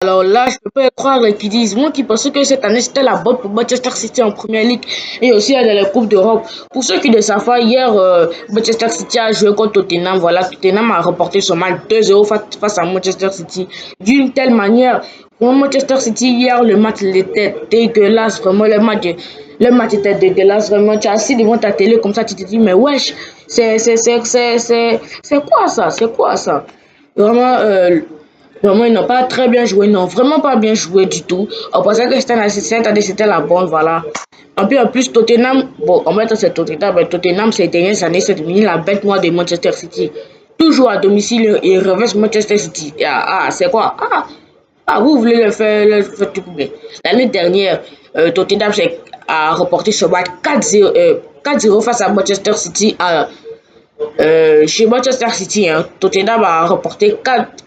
Alors là, je peux pas y croire les qui disent, moi qui pensais que cette année c'était la bonne pour Manchester City en Première Ligue et aussi dans la Coupe d'Europe. Pour ceux qui ne savent pas, hier, Manchester City a joué contre Tottenham. Voilà, Tottenham a remporté son match 2-0 face à Manchester City. D'une telle manière, pour Manchester City, hier, le match il était dégueulasse. Vraiment, le match était dégueulasse. Vraiment, tu es assis devant ta télé comme ça, tu te dis, mais wesh, c'est quoi ça? C'est quoi ça? Vraiment, vraiment, ils n'ont pas très bien joué, ils n'ont vraiment pas bien joué du tout. On pensait que cette année, c'était la bonne, voilà. En plus, Tottenham, bon, en même temps, c'est Tottenham, mais Tottenham, ces dernières années, c'est devenu la bête noire de Manchester City. Toujours à domicile, ils reversent Manchester City. C'est quoi? Vous voulez le faire tout bien. L'année dernière, Tottenham a remporté ce match 4-0 4-0 face à Manchester City chez Manchester City. Tottenham a remporté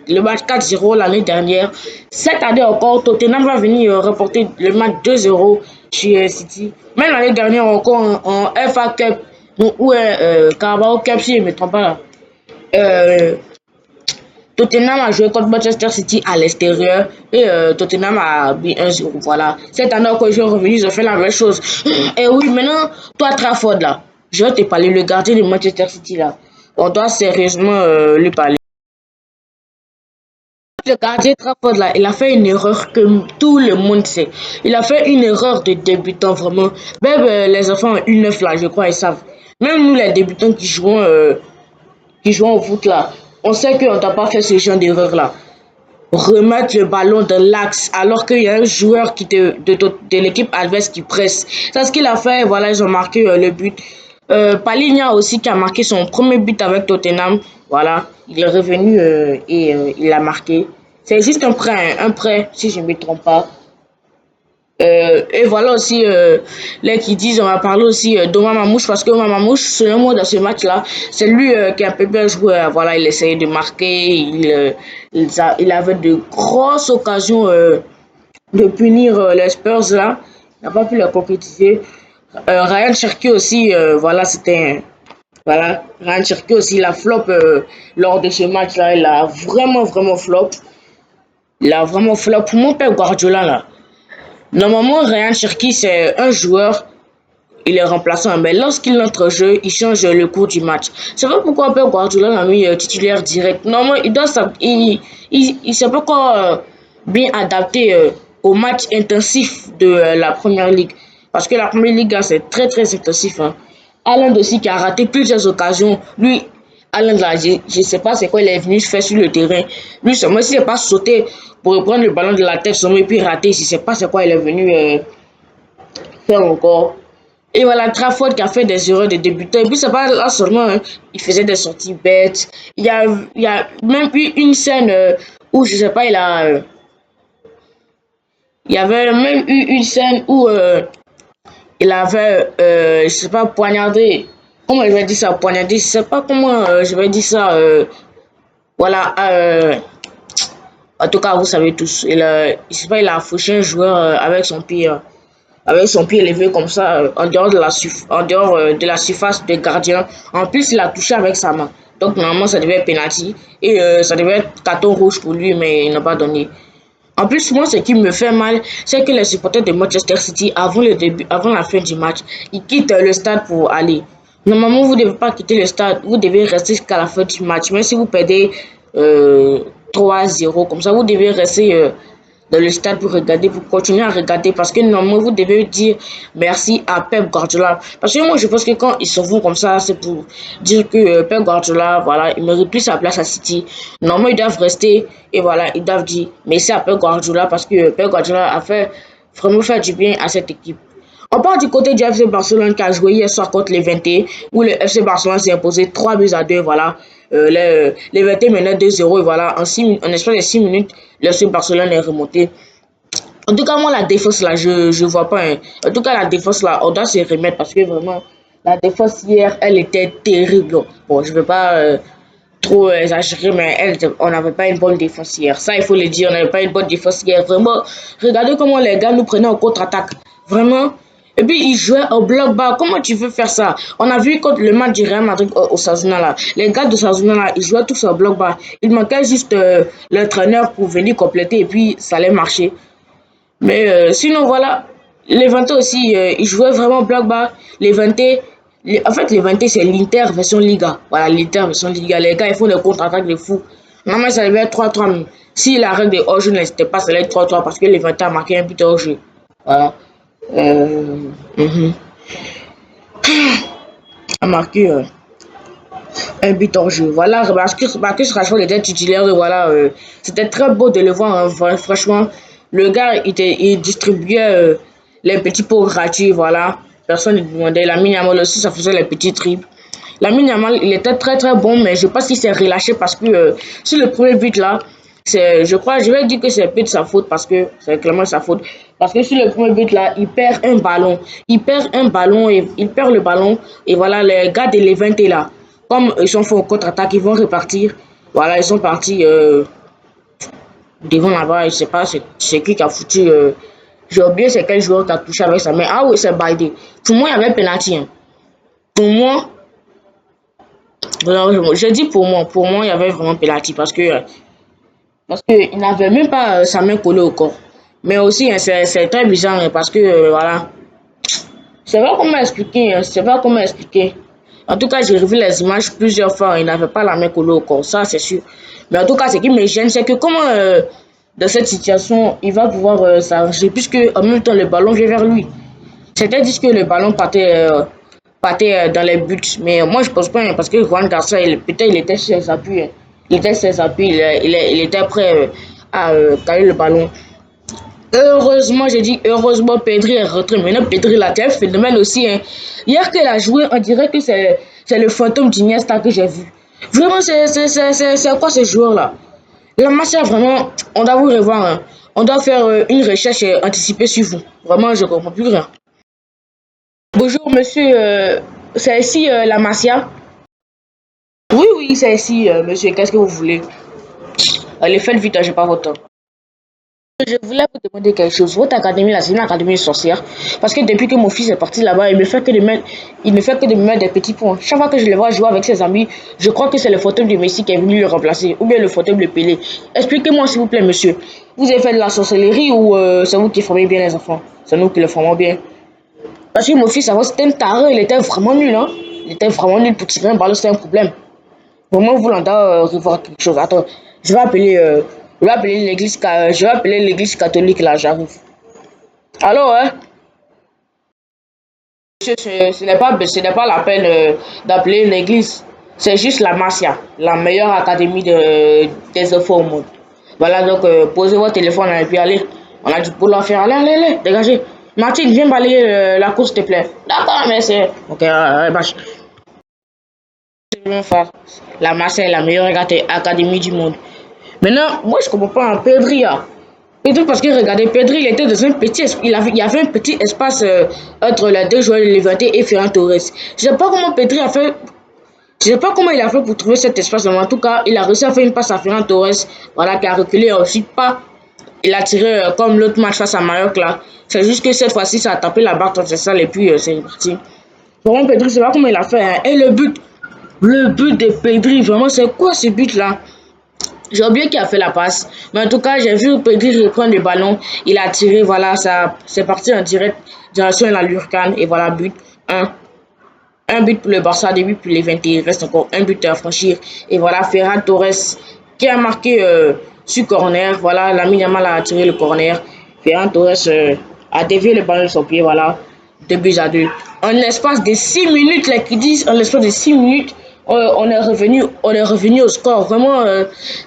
le match 4-0 l'année dernière. Cette année encore, Tottenham va venir remporter le match 2-0 chez City. Même l'année dernière encore en FA Cup ou Carabao Cup si je ne me trompe pas là. Euh, Tottenham a joué contre Manchester City à l'extérieur et Tottenham a mis 1-0. Voilà. Cette année encore, ils sont revenus, ils ont fait la même chose. Et oui, maintenant, toi, Trafford là, je vais te parler, le gardien de Manchester City là. On doit sérieusement lui parler. Le gardien Trafford là, il a fait une erreur que tout le monde sait. Il a fait une erreur de débutant vraiment. Même les enfants en U9 là, je crois, ils savent. Même nous les débutants qui jouons au foot là, on sait qu'on ne doit pas faire ce genre d'erreur là. Remettre le ballon dans l'axe alors qu'il y a un joueur de l'équipe adverse qui presse. C'est ce qu'il a fait. Voilà, ils ont marqué le but. Paligna aussi qui a marqué son premier but avec Tottenham. Voilà, il est revenu et il a marqué. C'est juste un prêt si je ne me trompe pas. Et voilà aussi les qui disent, on va parler aussi d'Omar Mamouche parce que Omar Mamouche, selon moi, dans ce match-là, c'est lui qui a un peu bien joué. Voilà, il essayait de marquer, il avait de grosses occasions de punir les Spurs là. Il n'a pas pu le concrétiser. Ryan Cherki aussi, voilà, voilà, Ryan Cherki aussi, il a flop lors de ce match-là. Il a vraiment, vraiment flop. Il a vraiment flop. Pour mon père Guardiola là. Normalement, Ryan Cherki, c'est un joueur, il est remplaçant, mais lorsqu'il entre en jeu, il change le cours du match. C'est pas pourquoi Pep Guardiola l'a mis titulaire direct. Normalement, il s'est pas encore bien adapté au match intensif de la Première Ligue. Parce que la Première Ligue, c'est très très intensif. Haaland aussi qui a raté plusieurs occasions. Lui, Haaland là, je ne sais pas c'est quoi il est venu faire sur le terrain. Lui, seulement s'il n'est pas sauté pour reprendre le ballon de la tête, seulement et puis rater, je ne sais pas c'est quoi il est venu faire encore. Et voilà, Trafford qui a fait des erreurs de débutant. Et puis, c'est pas là seulement, il faisait des sorties bêtes. Il y a même eu une scène où, je sais pas, il y avait même eu une scène où il avait, je sais pas, poignardé. Comment je vais dire ça, poignardé? Je sais pas comment je vais dire ça. Voilà. En tout cas, vous savez tous. Je sais pas, il a fauché un joueur avec son pied élevé comme ça, en dehors de la surface de gardien. En plus, il a touché avec sa main. Donc, normalement, ça devait être penalty. Et ça devait être carton rouge pour lui, mais il n'a pas donné. En plus, moi, ce qui me fait mal, c'est que les supporters de Manchester City, avant la fin du match, ils quittent le stade pour aller. Normalement, vous ne devez pas quitter le stade, vous devez rester jusqu'à la fin du match. Même si vous perdez 3-0, comme ça, vous devez rester dans le stade pour regarder, pour continuer à regarder. Parce que normalement, vous devez dire merci à Pep Guardiola. Parce que moi, je pense que quand ils se vont comme ça, c'est pour dire que Pep Guardiola, voilà, il mérite plus sa place à City. Normalement, ils doivent rester et voilà, ils doivent dire merci à Pep Guardiola parce que Pep Guardiola a vraiment fait du bien à cette équipe. On part du côté du FC Barcelone qui a joué hier soir contre les 21, où le FC Barcelone s'est imposé 3-2. Voilà. Les 21 menaient 2-0 et voilà, en espace de 6 minutes, le FC Barcelone est remonté. En tout cas, moi, la défense là, je vois pas. En tout cas, la défense là, on doit se remettre parce que vraiment, la défense hier, elle était terrible. Bon, je ne veux pas trop exagéré, mais on n'avait pas une bonne défense hier. Ça, il faut le dire, on n'avait pas une bonne défense hier. Vraiment, regardez comment les gars nous prenaient en contre-attaque. Vraiment, Et puis, ils jouaient au bloc bas. Comment tu veux faire ça? On a vu quand le match du Real Madrid au Sazuna, là. Les gars de Sazuna, là, ils jouaient tous au bloc bas. Il manquait juste l'entraîneur pour venir compléter et puis ça allait marcher. Mais sinon, voilà. Les 20 aussi, ils jouaient vraiment bloc bas. Les 20 en fait, les 20 c'est l'Inter version Liga. Voilà, l'Inter version Liga. Les gars, ils font des contre-attaques de fou. Normalement, ça devait être 3-3. Si la règle de hors-jeu n'était pas, ça allait être 3-3 parce que les 20 a marqué un but hors-jeu. Voilà. Mhm. A marqué un but hors-jeu. Voilà, Marcus Rashford était titulaire. Voilà, c'était très beau de le voir. Hein, franchement, le gars, il distribuait les petits pots gratuits. Voilà, personne ne demandait. Lamine Yamal aussi, ça faisait les petits triples. Lamine Yamal, il était très très bon, mais je pense qu'il s'est relâché parce que sur le premier but là, je vais dire que c'est un peu de sa faute parce que c'est clairement sa faute. Parce que sur le premier but là, il perd un ballon. Il perd un ballon et il perd le ballon. Et voilà, les gars de l'Event là, comme ils sont fait au contre-attaque, ils vont repartir. Voilà, ils sont partis devant là-bas. Je sais pas c'est qui a foutu. J'ai oublié c'est quel joueur qui a touché avec sa main. Ah oui, c'est Baïdé. Pour moi, il y avait penalty. Hein. Pour moi, je dis pour moi, il y avait vraiment penalty parce que il n'avait même pas sa main collée au corps. Mais aussi, hein, c'est très bizarre hein, parce que voilà, je sais pas comment expliquer, je sais pas comment expliquer. En tout cas, j'ai revu les images plusieurs fois, hein, il n'avait pas la main collée au corps, ça c'est sûr. Mais en tout cas, ce qui me gêne, c'est que comment dans cette situation, il va pouvoir s'arranger puisque en même temps le ballon vient vers lui. C'était dit que le ballon partait dans les buts. Mais moi, je pense pas, hein, parce que Juan Garcia, peut-être il était sur ses appuis. Hein. Il était sur ses appuis, il était prêt à caler le ballon. Heureusement, j'ai dit heureusement, Pedri est rentré. Maintenant, Pedri, là, c'est un phénomène aussi. Hein. Hier qu'elle a joué, on dirait que c'est le fantôme d'Iniesta que j'ai vu. Vraiment, c'est quoi ce joueur-là? La Masia, vraiment, on doit vous revoir. Hein. On doit faire une recherche anticipée sur vous. Vraiment, je comprends plus rien. Bonjour, monsieur. C'est ici la Masia? Oui, oui, c'est ici, monsieur. Qu'est-ce que vous voulez? Allez, faites vite, hein, j'ai pas votre temps. Je voulais vous demander quelque chose. Votre académie, là, c'est une académie de sorcière. Parce que depuis que mon fils est parti là-bas, il ne fait que de me mettre des petits points. Chaque fois que je le vois jouer avec ses amis, je crois que c'est le fauteuil de Messi qui est venu le remplacer. Ou bien le fauteuil de Pelé. Expliquez-moi, s'il vous plaît, monsieur. Vous avez fait de la sorcellerie ou c'est vous qui formez bien les enfants? C'est nous qui le formons bien. Parce que mon fils, avant, c'était un taré, il était vraiment nul, hein. Il était vraiment nul pour tirer un ballon, c'était un problème. Vraiment voulant revoir quelque chose. Attends, je vais appeler l'église catholique là, j'arrive. Alors, hein, monsieur, ce n'est pas la peine d'appeler une église. C'est juste la Masia, la meilleure académie des enfants au monde. Voilà, donc posez votre téléphone et puis allez. On a du boulot à faire. Allez, allez, allez, dégagez. Martine, viens balayer la cour, s'il te plaît. D'accord, merci. Ok, bâche. La Masia est la meilleure académie du monde. Maintenant, moi je comprends pas un Pedri. Hein. Pedri, parce que regardez, Pedri, il était dans un petit il y avait un petit espace entre les deux joueurs de Levante et Ferran Torres. Je sais pas comment Pedri a fait. Je sais pas comment il a fait pour trouver cet espace, mais en tout cas, il a réussi à faire une passe à Ferran Torres, voilà, qui a reculé ensuite pas. Il a tiré comme l'autre match face à Mallorca là. C'est juste que cette fois-ci, ça a tapé la barre transversale et puis c'est parti. Vraiment, Pedri, je sais pas comment il a fait. Hein. Et le but de Pedri, vraiment, c'est quoi ce but là? J'ai oublié qui a fait la passe. Mais en tout cas, j'ai vu Pedri reprendre le ballon. Il a tiré, voilà, ça c'est parti en direct, direction la Lurcan. Et voilà, but 1. Un but pour le Barça, 2 buts pour les 20. Il reste encore un but à franchir. Et voilà, Ferran Torres qui a marqué sur corner. Voilà, Lamine Yamal a tiré le corner. Ferran Torres a dévié le ballon de son pied. Voilà, 2 buts à 2. En l'espace de 6 minutes, les qui disent, en l'espace de 6 minutes, on est revenu au score. Vraiment,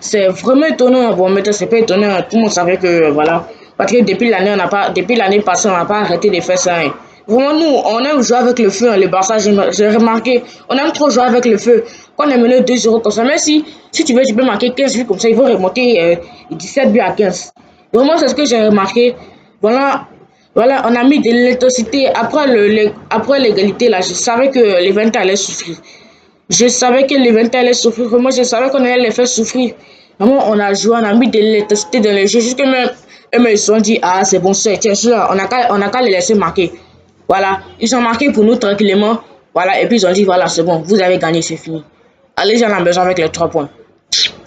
c'est vraiment étonnant. Bon, maintenant, c'est pas étonnant. Tout le monde savait que, voilà. Parce que depuis l'année passée, on n'a pas arrêté de faire ça. Hein. Vraiment, nous, on aime jouer avec le feu. Hein, le Barça, j'ai remarqué, on aime trop jouer avec le feu. Quand on est mené 2-0 comme ça, même si tu veux, tu peux marquer 15 buts comme ça, il faut remonter 17 buts à 15. Vraiment, c'est ce que j'ai remarqué. Voilà, voilà, on a mis de l'intensité. Après l'égalité, là, je savais que les 20 allaient souffrir. Je savais que les 20 allaient souffrir. Vraiment, je savais qu'on allait les faire souffrir. Vraiment, on a joué, on a mis de l'intensité dans le jeu. Jusque même, eux, ils se sont dit, ah, c'est bon, tiens, on a qu'à les laisser marquer. Voilà, ils ont marqué pour nous tranquillement. Voilà, et puis ils ont dit, voilà, c'est bon, vous avez gagné, c'est fini. Allez-y à la maison avec les 3 points.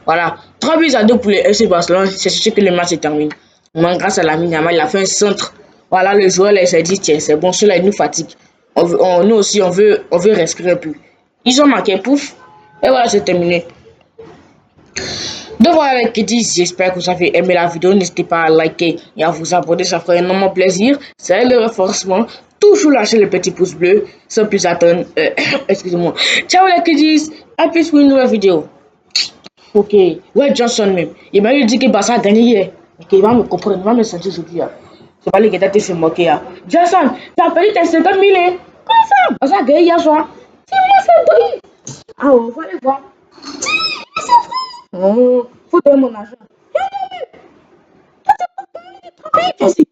Voilà, 3 buts à 2 pour les FC Barcelone, c'est ce que le match se termine. Mais grâce à Lamine Yamal, il a fait un centre. Voilà, le joueur là, il s'est dit, tiens, c'est bon, celui-là, il nous fatigue. Nous aussi, on veut respirer plus. Ils ont marqué, pouf, et voilà, c'est terminé. Donc voilà les kiddies, j'espère que vous avez aimé la vidéo. N'hésitez pas à liker et à vous abonner, ça ferait énormément plaisir. C'est le renforcement. Toujours lâcher le petit pouce bleu. Sans plus attendre. Excusez-moi. Ciao les kiddies. À plus pour une nouvelle vidéo. Ok. Ouais, Johnson même. Il m'a dit que Barça a gagné hier. Ok, il va me comprendre. Il va me sentir aujourd'hui. C'est pas lui qui t'a fait moquer. Johnson, tu as perdu tes 50 000. Comment ça? Barça a gagné hier soir. C'est moi, c'est toi. Ah, on va aller voir. Oh, faut donner mon argent. Merci.